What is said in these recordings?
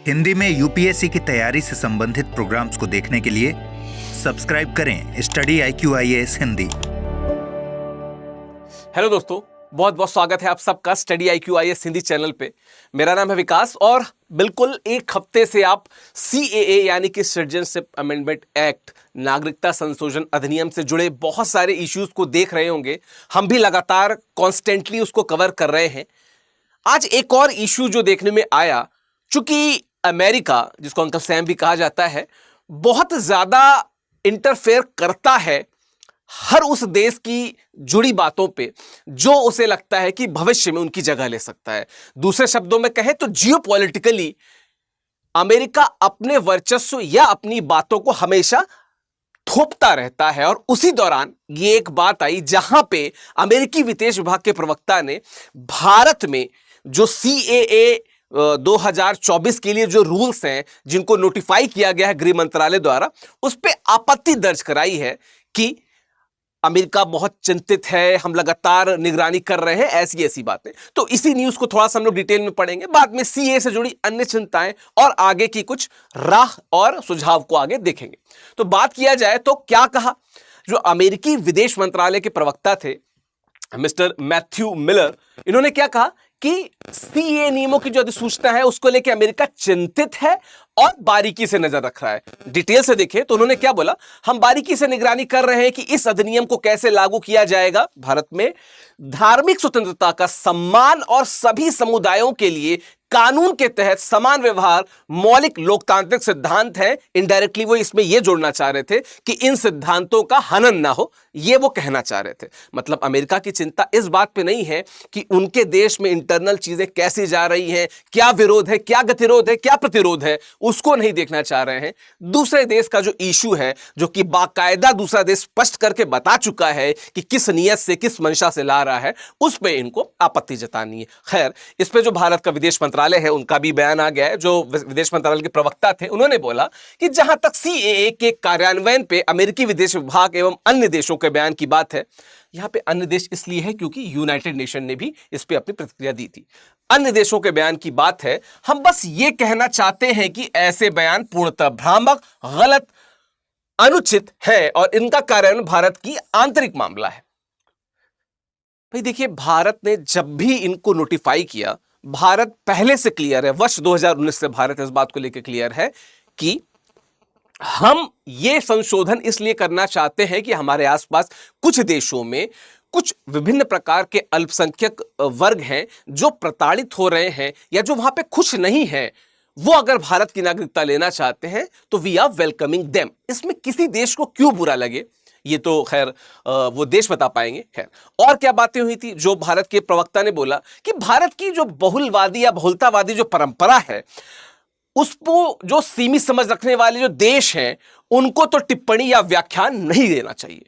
हिंदी में यूपीएससी की तैयारी से संबंधित प्रोग्राम्स को देखने के लिए सब्सक्राइब करें study IQ IAS Hindi. Hello दोस्तों, बहुत बहुत स्वागत है आप सबका study IQ IAS Hindi channel पे। मेरा नाम है विकास और बिल्कुल एक हफ्ते से आप CAA यानी कि सिटीजनशिप अमेंडमेंट एक्ट, नागरिकता संशोधन अधिनियम से जुड़े बहुत सारे इश्यूज को देख रहे होंगे। हम भी लगातार कॉन्स्टेंटली उसको कवर कर रहे हैं। आज एक और इश्यू जो देखने में आया, चूंकि अमेरिका, जिसको अंकल सैम भी कहा जाता है, बहुत ज्यादा इंटरफेयर करता है हर उस देश की जुड़ी बातों पे जो उसे लगता है कि भविष्य में उनकी जगह ले सकता है। दूसरे शब्दों में कहें तो जियोपॉलिटिकली अमेरिका अपने वर्चस्व या अपनी बातों को हमेशा थोपता रहता है। और उसी दौरान ये एक बात आई जहां पे अमेरिकी विदेश विभाग के प्रवक्ता ने भारत में जो CAA 2024 के लिए जो रूल्स हैं, जिनको नोटिफाई किया गया है गृह मंत्रालय द्वारा, उस पे आपत्ति दर्ज कराई है कि अमेरिका बहुत चिंतित है, हम लगातार निगरानी कर रहे हैं, ऐसी ऐसी बातें। तो इसी न्यूज को थोड़ा सा हम लोग डिटेल में पढ़ेंगे, बाद में CAA से जुड़ी अन्य चिंताएं और आगे की कुछ राह और सुझाव को आगे देखेंगे। तो बात किया जाए तो क्या कहा जो अमेरिकी विदेश मंत्रालय के प्रवक्ता थे मिस्टर मैथ्यू मिलर, इन्होंने क्या कहा कि CAA नियमों की जो अधिसूचना है उसको लेकर अमेरिका चिंतित है और बारीकी से नजर रख रहा है। डिटेल से देखें तो उन्होंने क्या बोला, हम बारीकी से निगरानी कर रहे हैं कि इस अधिनियम को कैसे लागू किया जाएगा। भारत में धार्मिक स्वतंत्रता का सम्मान और सभी समुदायों के लिए कानून के तहत समान व्यवहार मौलिक लोकतांत्रिक सिद्धांत है। इनडायरेक्टली वो इसमें ये जोड़ना चाह रहे थे कि इन सिद्धांतों का हनन ना हो, ये वो कहना चाह रहे थे। मतलब अमेरिका की चिंता इस बात पे नहीं है कि उनके देश में इंटरनल चीजें कैसी जा रही हैं, क्या विरोध है, क्या गतिरोध है, क्या प्रतिरोध है, उसको नहीं देखना चाह रहे हैं। दूसरे देश का जो इशू है, जो कि बाकायदा दूसरा देश स्पष्ट करके बता चुका है कि किस नियत से, किस मंशा से ला रहा है, उस पे इनको आपत्ति जतानी है। खैर, इस पे जो भारत का विदेश मंत्रालय है उनका भी बयान आ गया है। जो विदेश मंत्रालय के प्रवक्ता थे उन्होंने बोला कि जहां तक CAA के कार्यान्वयन पे अमेरिकी विदेश विभाग एवं अन्य देशों के बयान की बात है, यहां पे अन्य देश इसलिए है क्योंकि यूनाइटेड नेशन ने भी इस पे अपनी प्रतिक्रिया दी थी। अन्य देशों के बयान की बात है, हम बस ये कहना चाहते हैं कि ऐसे बयान पूर्णतः भ्रामक, गलत, अनुचित है और इनका कार्यान्वयन भारत की आंतरिक मामला है। भाई देखिए, भारत ने जब भी इनको नोटिफाई किया, भारत पहले से क्लियर है, वर्ष 2019 से भारत इस बात को लेकर क्लियर है कि हम ये संशोधन इसलिए करना चाहते हैं कि हमारे आसपास कुछ देशों में कुछ विभिन्न प्रकार के अल्पसंख्यक वर्ग हैं जो प्रताड़ित हो रहे हैं या जो वहां पे खुश नहीं है, वो अगर भारत की नागरिकता लेना चाहते हैं तो वी आर वेलकमिंग देम। इसमें किसी देश को क्यों बुरा लगे, ये तो खैर वो देश बता पाएंगे। खैर, और क्या बातें हुई थी जो भारत के प्रवक्ता ने बोला कि भारत की जो बहुलवादी या बहुलतावादी जो परंपरा है, उसको जो सीमित समझ रखने वाले जो देश हैं, उनको तो टिप्पणी या व्याख्यान नहीं देना चाहिए।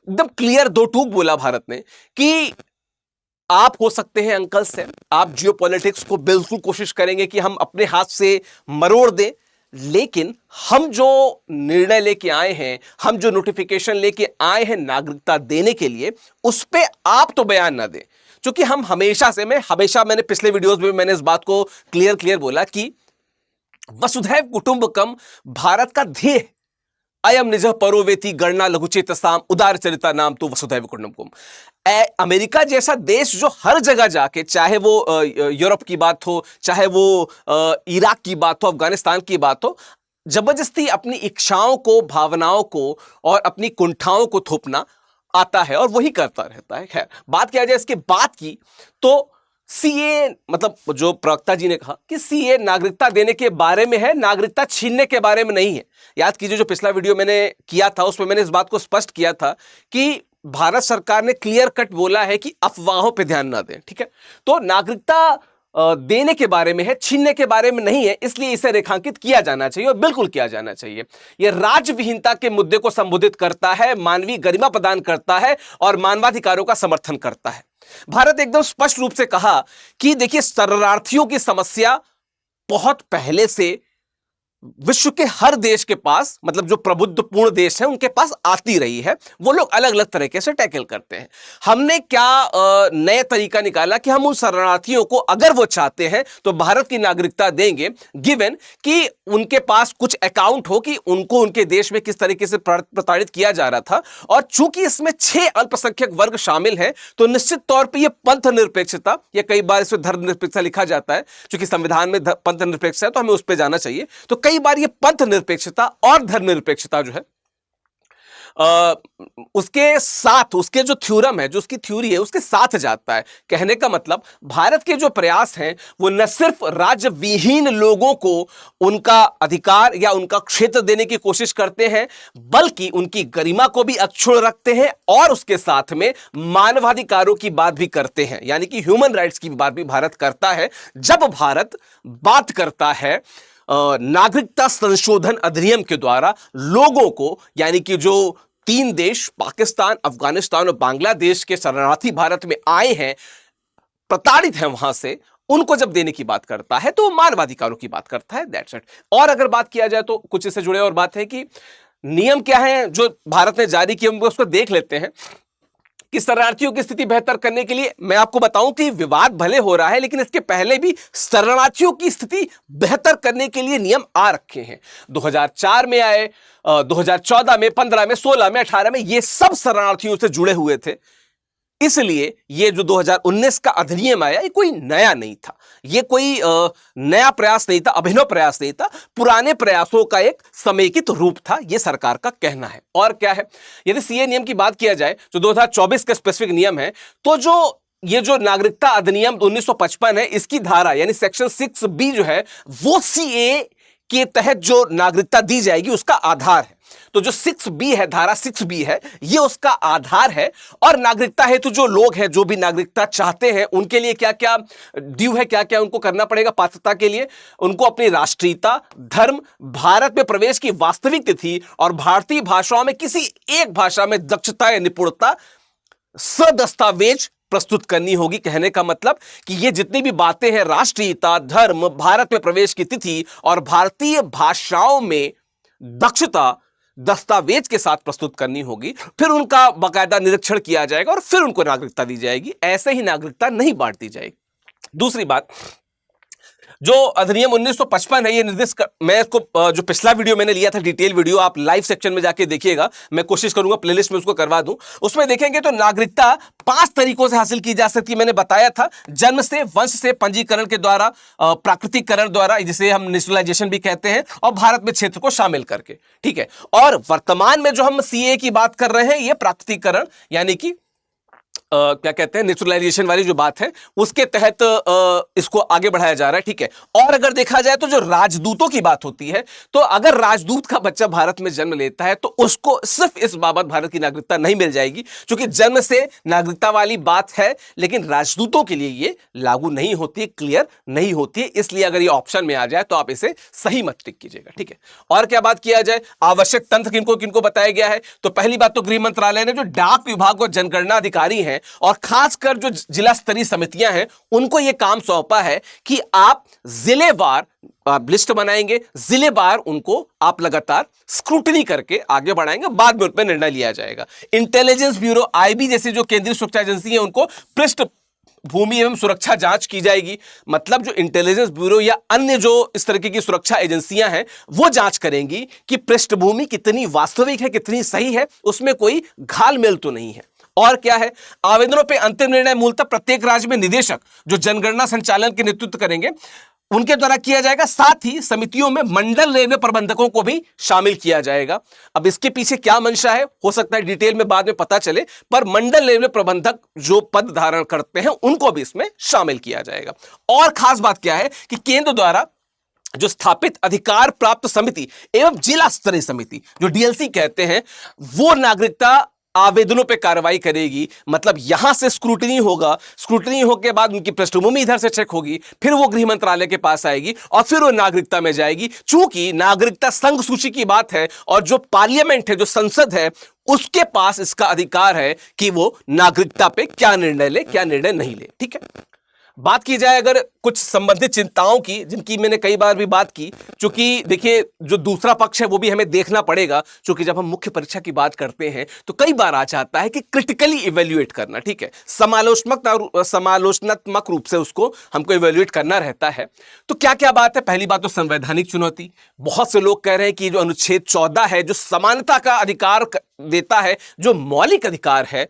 एकदम क्लियर दो टूक बोला भारत ने कि आप हो सकते हैं अंकल से, आप जियोपॉलिटिक्स को बिल्कुल कोशिश करेंगे कि हम अपने हाथ से मरोड़ दें, लेकिन हम जो निर्णय लेके आए हैं, हम जो नोटिफिकेशन लेके आए हैं नागरिकता देने के लिए, उस पे आप तो बयान ना दें। क्योंकि हम मैंने पिछले वीडियोस में मैंने इस बात को क्लियर बोला कि वसुधैव कुटुंबकम भारत का ध्येय, अयम निजः परो वेति गणना लघुचेतसाम उदार चरिता नाम तो वसुधैव कुटुंबकम। अमेरिका जैसा देश जो हर जगह जाके, चाहे वो यूरोप की बात हो, चाहे वो इराक की बात हो, अफगानिस्तान की बात हो, जबरदस्ती अपनी इच्छाओं को, भावनाओं को और अपनी कुंठाओं को थोपना आता है और वही करता रहता है। खैर, बात किया जाए इसके बाद की तो CAA, मतलब जो प्रवक्ता जी ने कहा कि CAA नागरिकता देने के बारे में है, नागरिकता छीनने के बारे में नहीं है। याद कीजिए जो पिछला वीडियो मैंने किया था उसमें मैंने इस बात को स्पष्ट किया था कि भारत सरकार ने क्लियर कट बोला है कि अफवाहों पे ध्यान ना दें। ठीक है, तो नागरिकता देने के बारे में है, छीनने के बारे में नहीं है, इसलिए इसे रेखांकित किया जाना चाहिए और बिल्कुल किया जाना चाहिए। यह राज्य विहीनता के मुद्दे को संबोधित करता है, मानवीय गरिमा प्रदान करता है और मानवाधिकारों का समर्थन करता है। भारत एकदम स्पष्ट रूप से कहा कि देखिए, शरणार्थियों की समस्या बहुत पहले से विश्व के हर देश के पास, मतलब जो प्रबुद्ध पूर्ण देश है उनके पास आती रही है। वो लोग अलग अलग तरीके से टैकल करते हैं। हमने क्या नया तरीका निकाला कि हम उन शरणार्थियों को अगर वो चाहते हैं तो भारत की नागरिकता देंगे, गिवन कि उनके पास कुछ अकाउंट हो कि उनको उनके देश में किस तरीके से प्रताड़ित किया जा रहा था। और चूंकि इसमें 6 अल्पसंख्यक वर्ग शामिल हैं तो निश्चित तौर पर यह पंथ निरपेक्षता, या कई बार इसमें धर्म निरपेक्षता लिखा जाता है, चूंकि संविधान में पंथ निरपेक्षता है तो हमें उस पर जाना चाहिए। तो कई बार ये पंथ निरपेक्षता और धर्म निरपेक्षता जो है उसके साथ, उसके जो थ्योरम है, जो उसकी थ्योरी है, उसके साथ जाता है। कहने का मतलब भारत के जो प्रयास हैं वो न सिर्फ राज्य विहीन लोगों को उनका अधिकार या उनका क्षेत्र देने की कोशिश करते हैं, बल्कि उनकी गरिमा को भी अक्षुण्ण रखते हैं और उसके साथ में मानवाधिकारों की बात भी करते हैं, यानी कि ह्यूमन राइट्स की बात भी भारत करता है। जब भारत बात करता है नागरिकता संशोधन अधिनियम के द्वारा लोगों को, यानी कि जो 3 देश पाकिस्तान, अफगानिस्तान और बांग्लादेश के शरणार्थी भारत में आए हैं, प्रताड़ित हैं वहां से, उनको जब देने की बात करता है तो मानवाधिकारों की बात करता है। That's it. और अगर बात किया जाए तो कुछ इससे जुड़े और बात है कि नियम क्या है जो भारत ने जारी किए, हम उसको देख लेते हैं कि शरणार्थियों की स्थिति बेहतर करने के लिए। मैं आपको बताऊं कि विवाद भले हो रहा है, लेकिन इसके पहले भी शरणार्थियों की स्थिति बेहतर करने के लिए नियम आ रखे हैं। 2004 में आए, 2014 में, 15 में, 16 में, 18 में, ये सब शरणार्थियों से जुड़े हुए थे। इसलिए ये जो 2019 का अधिनियम आया, ये कोई नया नहीं था, ये कोई नया प्रयास नहीं था, अभिनव प्रयास नहीं था, पुराने प्रयासों का एक समेकित रूप था, ये सरकार का कहना है। और क्या है, यदि सीए नियम की बात किया जाए जो 2024 का स्पेसिफिक नियम है, तो ये जो नागरिकता अधिनियम 1955 है, इसकी धारा यानी सेक्शन 6B जो है वो सीए के तहत जो नागरिकता दी जाएगी उसका आधार है। तो जो 6B है, धारा 6B है, ये उसका आधार है। और नागरिकता हेतु जो लोग हैं, जो भी नागरिकता चाहते हैं, उनके लिए क्या क्या ड्यू है, क्या क्या उनको करना पड़ेगा पात्रता के लिए। उनको अपनी राष्ट्रीयता, धर्म, भारत में प्रवेश की वास्तविक तिथि और भारतीय भाषाओं में किसी एक भाषा में दक्षता या निपुणता सदस्तावेज प्रस्तुत करनी होगी। कहने का मतलब कि ये जितनी भी बातें हैं, राष्ट्रीयता, धर्म, भारत में प्रवेश की तिथि और भारतीय भाषाओं में दक्षता, दस्तावेज के साथ प्रस्तुत करनी होगी। फिर उनका बाकायदा निरीक्षण किया जाएगा और फिर उनको नागरिकता दी जाएगी। ऐसे ही नागरिकता नहीं बांट दी जाएगी। दूसरी बात, जो अधिनियम 1955 है, ये निर्दिष्ट मैं इसको जो पिछला वीडियो मैंने लिया था, डिटेल वीडियो, आप लाइव सेक्शन में जाके देखिएगा, मैं कोशिश करूंगा प्लेलिस्ट में उसको करवा दूं। उसमें देखेंगे तो नागरिकता 5 तरीकों से हासिल की जा सकती है। मैंने बताया था, जन्म से, वंश से, पंजीकरण के द्वारा, प्राकृतिकरण द्वारा, जिसे हम नेचुरलाइजेशन भी कहते हैं, और भारत में क्षेत्र को शामिल करके। ठीक है। और वर्तमान में जो हम सीए की बात कर रहे हैं, ये प्राकृतिकरण यानी कि क्या कहते हैं, नेचुरलाइजेशन वाली जो बात है, उसके तहत इसको आगे बढ़ाया जा रहा है। ठीक है। और अगर देखा जाए तो जो राजदूतों की बात होती है, तो अगर राजदूत का बच्चा भारत में जन्म लेता है तो उसको सिर्फ इस बाबत भारत की नागरिकता नहीं मिल जाएगी, क्योंकि जन्म से नागरिकता वाली बात है, लेकिन राजदूतों के लिए ये लागू नहीं होती है, क्लियर नहीं होती है। इसलिए अगर ये ऑप्शन में आ जाए तो आप इसे सही मत टिक कीजिएगा। ठीक है। और क्या बात किया जाए, आवश्यक तंत्र किनको किनको बताया गया है, तो पहली बात तो गृह मंत्रालय ने जो डाक विभाग और जनगणना अधिकारी हैं और खासकर जो जिला स्तरीय समितियां हैं, उनको यह काम सौंपा है कि आप जिलेवार लिस्ट बनाएंगे, जिलेवार उनको आप लगातार स्क्रूटनी करके आगे बढ़ाएंगे, बाद में उन पर निर्णय लिया जाएगा। इंटेलिजेंस ब्यूरो, आईबी जैसी जो केंद्रीय सुरक्षा एजेंसी है, उनको पृष्ठ भूमि एवं सुरक्षा जांच की जाएगी। मतलब जो इंटेलिजेंस ब्यूरो या अन्य जो इस तरीके की सुरक्षा एजेंसियां हैं, वो जांच करेंगी कि पृष्ठभूमि कितनी वास्तविक है, कितनी सही है, उसमें कोई घालमेल तो नहीं है। और क्या है, आवेदनों पे अंतिम निर्णय मूलतः प्रत्येक राज्य में निदेशक जो जनगणना संचालन के नेतृत्व करेंगे, उनके द्वारा किया जाएगा। साथ ही समितियों में मंडल रेलवे प्रबंधकों को भी शामिल किया जाएगा। अब इसके पीछे क्या मंशा है, हो सकता है डिटेल में बाद में पता चले, पर मंडल रेलवे प्रबंधक जो पद धारण करते हैं, उनको भी इसमें शामिल किया जाएगा। और खास बात क्या है कि केंद्र द्वारा जो स्थापित अधिकार प्राप्त समिति एवं जिला स्तरीय समिति, जो डीएलसी कहते हैं, वो नागरिकता आवेदनों पे कार्रवाई करेगी। मतलब यहां से स्क्रूटनी होगा, स्क्रूटनी होने के बाद उनकी पृष्ठभूमि इधर से चेक होगी, फिर वो गृह मंत्रालय के पास आएगी और फिर वो नागरिकता में जाएगी। चूंकि नागरिकता संघ सूची की बात है और जो पार्लियामेंट है, जो संसद है, उसके पास इसका अधिकार है कि वो नागरिकता पे क्या निर्णय ले, क्या निर्णय नहीं ले। ठीक है। बात की जाए अगर कुछ संबंधित चिंताओं की, जिनकी मैंने कई बार भी बात की, क्योंकि देखिए जो दूसरा पक्ष है वो भी हमें देखना पड़ेगा, क्योंकि जब हम मुख्य परीक्षा की बात करते हैं तो कई बार आ जाता है कि क्रिटिकली इवेल्युएट करना, ठीक है, समालोचनात्मक रूप से उसको हमको इवेल्युएट करना रहता है। तो क्या क्या बात है? पहली बात तो संवैधानिक चुनौती। बहुत से लोग कह रहे हैं कि जो अनुच्छेद 14 है, जो समानता का अधिकार देता है, जो मौलिक अधिकार है,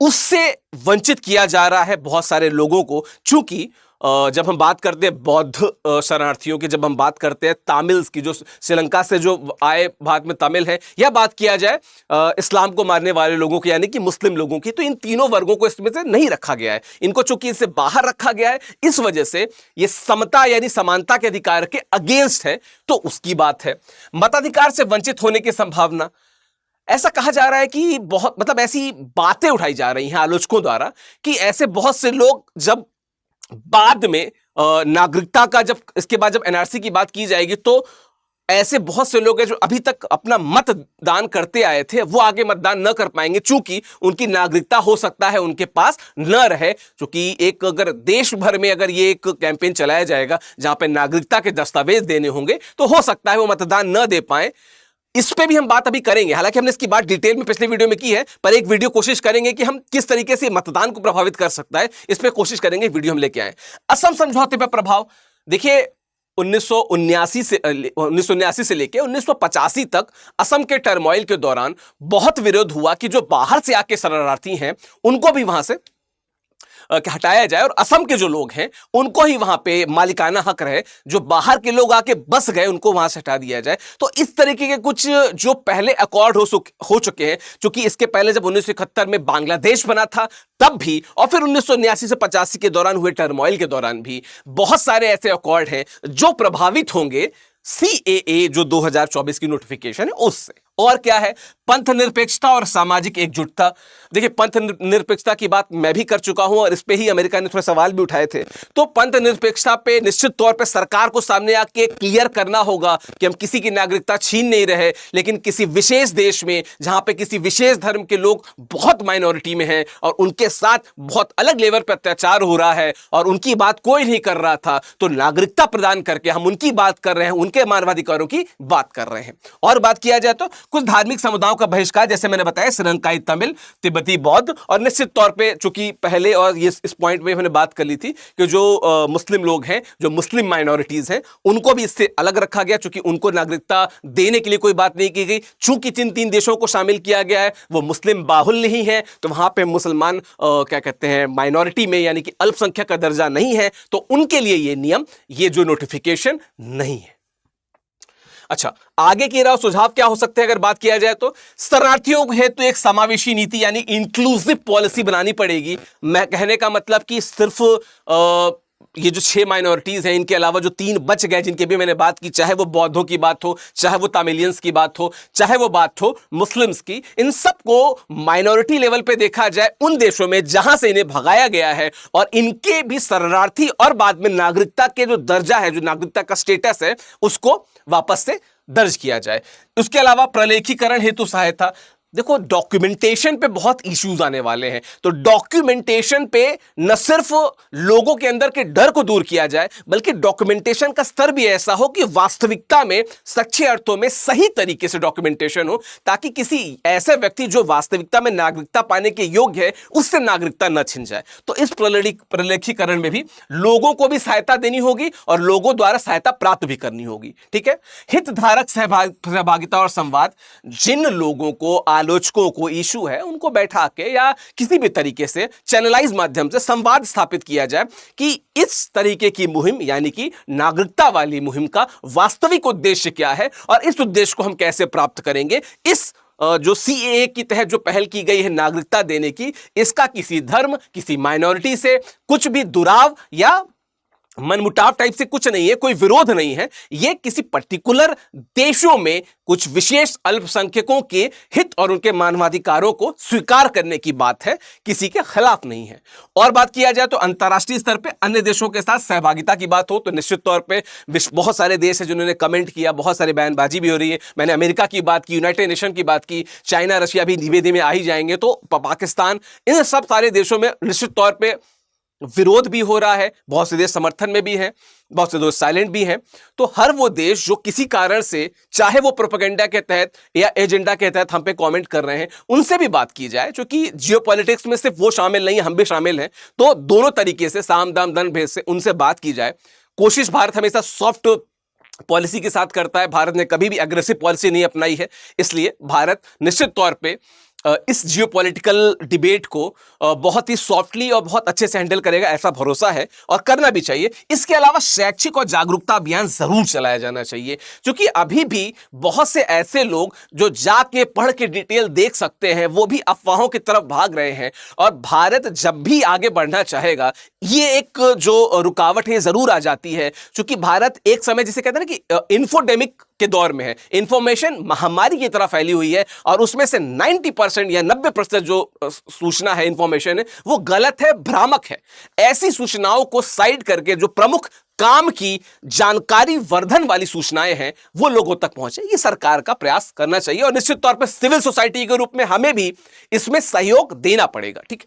उससे वंचित किया जा रहा है बहुत सारे लोगों को। चूंकि जब हम बात करते हैं बौद्ध शरणार्थियों की, जब हम बात करते हैं तामिल्स की, जो श्रीलंका से जो आए भारत में तमिल है, या बात किया जाए इस्लाम को मानने वाले लोगों की यानी कि मुस्लिम लोगों की, तो इन तीनों वर्गों को इसमें से नहीं रखा गया है। इनको चूंकि इससे बाहर रखा गया है, इस वजह से ये समता यानी समानता के अधिकार के अगेंस्ट है, तो उसकी बात है। मताधिकार से वंचित होने की संभावना, ऐसा कहा जा रहा है कि बहुत, मतलब ऐसी बातें उठाई जा रही हैं आलोचकों द्वारा कि ऐसे बहुत से लोग जब बाद में नागरिकता का, जब इसके बाद जब एनआरसी की बात की जाएगी, तो ऐसे बहुत से लोग हैं जो अभी तक अपना मतदान करते आए थे, वो आगे मतदान न कर पाएंगे, चूंकि उनकी नागरिकता हो सकता है उनके पास न रहे। क्योंकि एक अगर देश भर में अगर ये एक कैंपेन चलाया जाएगा जहां पे नागरिकता के दस्तावेज देने होंगे, तो हो सकता है वो मतदान न दे पाए। इस पे भी हम बात अभी करेंगे, हालांकि हमने इसकी बात डिटेल में पिछले वीडियो में की है, पर एक वीडियो कोशिश करेंगे कि हम किस तरीके से मतदान को प्रभावित कर सकता है, इस पे कोशिश करेंगे, वीडियो हम लेके आए। असम समझौते पर प्रभाव, देखिए 1979 से लेकर 1985 तक असम के टर्मोइल के दौरान बहुत विरोध हुआ कि जो बाहर से आके शरणार्थी हैं उनको भी वहां से हटाया जाए, और असम के जो लोग हैं उनको ही वहां पे मालिकाना हक रहे, जो बाहर के लोग आके बस गए उनको वहां से हटा दिया जाए। तो इस तरीके के कुछ जो पहले अकॉर्ड हो चुके हैं, क्योंकि इसके पहले जब 1971 में बांग्लादेश बना था तब भी, और फिर 1979 से 85 के दौरान हुए टर्मोइल के दौरान भी बहुत सारे ऐसे अकॉर्ड हैं जो प्रभावित होंगे सीएए जो 2024 की नोटिफिकेशन है उससे। और क्या है? पंथ निरपेक्षता और सामाजिक एकजुटता। देखिए पंथ निरपेक्षता की बात मैं भी कर चुका हूं, और इस पे ही अमेरिका ने थोड़े सवाल भी उठाए थे। तो पंथ निरपेक्षता पे निश्चित तौर पे सरकार को सामने आके क्लियर करना होगा कि हम किसी की नागरिकता छीन नहीं रहे, लेकिन किसी विशेष देश में जहां पे किसी विशेष धर्म के लोग बहुत माइनॉरिटी में हैं और उनके साथ बहुत अलग लेवल पर अत्याचार हो रहा है और उनकी बात कोई नहीं कर रहा था, तो नागरिकता प्रदान करके हम उनकी बात कर रहे हैं, उनके मानवाधिकारों की बात कर रहे हैं। और बात किया जाए तो कुछ धार्मिक समुदायों का बहिष्कार, जैसे मैंने बताया श्रीलंकाई तमिल, तिब्बती बौद्ध, और निश्चित तौर पे चूंकि पहले और ये इस पॉइंट में मैंने बात कर ली थी कि जो मुस्लिम लोग हैं, जो मुस्लिम माइनॉरिटीज हैं, उनको भी इससे अलग रखा गया, चूंकि उनको नागरिकता देने के लिए कोई बात नहीं की गई। चूंकि जिन 3 देशों को शामिल किया गया है वो मुस्लिम बाहुल नहीं है, तो वहां पे मुसलमान क्या कहते हैं माइनॉरिटी में यानी कि अल्पसंख्यक का दर्जा नहीं है, तो उनके लिए ये नियम, ये जो नोटिफिकेशन नहीं है। अच्छा, आगे की राय सुझाव क्या हो सकते हैं अगर बात किया जाए तो शरणार्थियों को हेतु एक समावेशी नीति यानी इंक्लूसिव पॉलिसी बनानी पड़ेगी। मैं कहने का मतलब कि सिर्फ ये जो 6 माइनॉरिटीज हैं, इनके अलावा जो 3 बच गए जिनकी भी मैंने बात की, चाहे वो बौद्धों की बात हो, चाहे वो तमिलियंस की बात हो, चाहे वो बात हो मुस्लिम्स की, इन सबको माइनॉरिटी लेवल पे देखा जाए उन देशों में जहां से इन्हें भगाया गया है, और इनके भी शरणार्थी और बाद में नागरिकता के जो दर्जा है, जो नागरिकता का स्टेटस है, उसको वापस से दर्ज किया जाए। उसके अलावा प्रलेखीकरण हेतु सहायता। देखो डॉक्यूमेंटेशन पे बहुत इश्यूज आने वाले हैं, तो डॉक्यूमेंटेशन पे न सिर्फ लोगों के अंदर के डर को दूर किया जाए, बल्कि डॉक्यूमेंटेशन का स्तर भी ऐसा हो कि वास्तविकता में सच्चे अर्थों में सही तरीके से डॉक्यूमेंटेशन हो, ताकि किसी ऐसे व्यक्ति जो वास्तविकता में नागरिकता पाने के योग्य है उससे नागरिकता न छिन जाए। तो इस प्रलेखीकरण में भी लोगों को भी सहायता देनी होगी और लोगों द्वारा सहायता प्राप्त भी करनी होगी। ठीक है, हितधारक सहभागिता और संवाद। जिन लोगों को, आलोचकों को इशू है, उनको बैठा के या किसी भी तरीके से चैनलाइज माध्यम से संवाद स्थापित किया जाए कि इस तरीके की मुहिम यानी कि नागरिकता वाली मुहिम का वास्तविक उद्देश्य क्या है और इस उद्देश्य को हम कैसे प्राप्त करेंगे। इस जो सीएए की तहत जो पहल की गई है नागरिकता देने की, इसका किसी धर्म, किसी माइनॉरिटी से कुछ भी दुराव या मनमुटाव टाइप से कुछ नहीं है, कोई विरोध नहीं है। यह किसी पर्टिकुलर देशों में कुछ विशेष अल्पसंख्यकों के हित और उनके मानवाधिकारों को स्वीकार करने की बात है, किसी के खिलाफ नहीं है। और बात किया जाए तो अंतर्राष्ट्रीय स्तर पे अन्य देशों के साथ सहभागिता की बात हो तो निश्चित तौर पे बहुत सारे देश हैं जिन्होंने कमेंट किया, बहुत सारे बयानबाजी भी हो रही है। मैंने अमेरिका की बात की, यूनाइटेड नेशन की बात की, चाइना, रशिया भी धीमे धीमे आ ही जाएंगे, तो पाकिस्तान, इन सब सारे देशों में निश्चित तौर पर विरोध भी हो रहा है, बहुत से देश समर्थन में भी हैं, बहुत से देश साइलेंट भी हैं। तो हर वो देश जो किसी कारण से, चाहे वो प्रोपेगेंडा के तहत या एजेंडा के तहत हम पे कमेंट कर रहे हैं, उनसे भी बात की जाए, क्योंकि जियोपॉलिटिक्स में सिर्फ वो शामिल नहीं है, हम भी शामिल हैं। तो दोनों तरीके से, साम दाम दंड भेद से उनसे बात की जाए। कोशिश भारत हमेशा सॉफ्ट पॉलिसी के साथ करता है, भारत ने कभी भी एग्रेसिव पॉलिसी नहीं अपनाई है। इसलिए भारत निश्चित तौर पे इस जियोपॉलिटिकल डिबेट को बहुत ही सॉफ्टली और बहुत अच्छे से हैंडल करेगा, ऐसा भरोसा है, और करना भी चाहिए। इसके अलावा शैक्षिक और जागरूकता अभियान जरूर चलाया जाना चाहिए, क्योंकि अभी भी बहुत से ऐसे लोग जो जाके पढ़ के डिटेल देख सकते हैं, वो भी अफवाहों की तरफ भाग रहे हैं। और भारत जब भी आगे बढ़ना चाहेगा, ये एक जो रुकावट है जरूर आ जाती है, क्योंकि भारत एक समय जिसे कहते हैं ना कि इन्फोडेमिक के दौर में है। इंफॉर्मेशन महामारी की तरह फैली हुई है, और उसमें से 90% या 90% जो सूचना है, इंफॉर्मेशन है, वो गलत है, भ्रामक है। ऐसी सूचनाओं को साइड करके जो प्रमुख काम की जानकारी वर्धन वाली सूचनाएं हैं, वो लोगों तक पहुंचे, ये सरकार का प्रयास करना चाहिए। और निश्चित तौर पर सिविल सोसाइटी के रूप में हमें भी इसमें सहयोग देना पड़ेगा। ठीक है,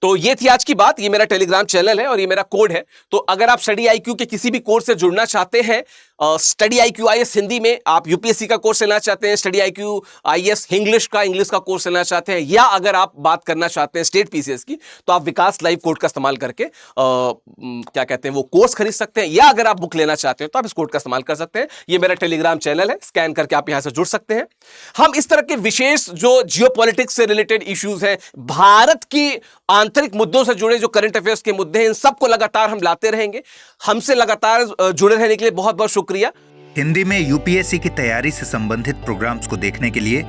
तो ये थी आज की बात। ये मेरा टेलीग्राम चैनल है और ये मेरा कोड है। तो अगर आप स्टडी आईक्यू के किसी भी कोर्स से जुड़ना चाहते हैं, स्टडी आईक्यू आईएएस हिंदी में आप यूपीएससी का कोर्स लेना चाहते हैं, स्टडी आईक्यू आईएएस इंग्लिश का कोर्स लेना चाहते हैं, या अगर आप बात करना चाहते हैं स्टेट पीसीएस की, तो आप विकास लाइव कोड का इस्तेमाल करके क्या कहते हैं वो कोर्स खरीद सकते हैं, या अगर आप बुक लेना चाहते हैं तो आप इस कोड का इस्तेमाल कर सकते हैं। ये मेरा टेलीग्राम चैनल है, स्कैन करके आप यहां से जुड़ सकते हैं। हम इस तरह के विशेष जो जियोपॉलिटिक्स से रिलेटेड इश्यूज हैं, भारत की आंतरिक मुद्दों से जुड़े जो करंट अफेयर्स के मुद्दे हैं, इन सबको लगातार हम लाते रहेंगे। हमसे लगातार जुड़े रहने के लिए बहुत बहुत शुक्रिया। हिंदी में यूपीएससी की तैयारी से संबंधित प्रोग्राम्स को देखने के लिए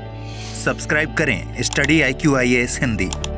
सब्सक्राइब करें स्टडी IQ IAS हिंदी।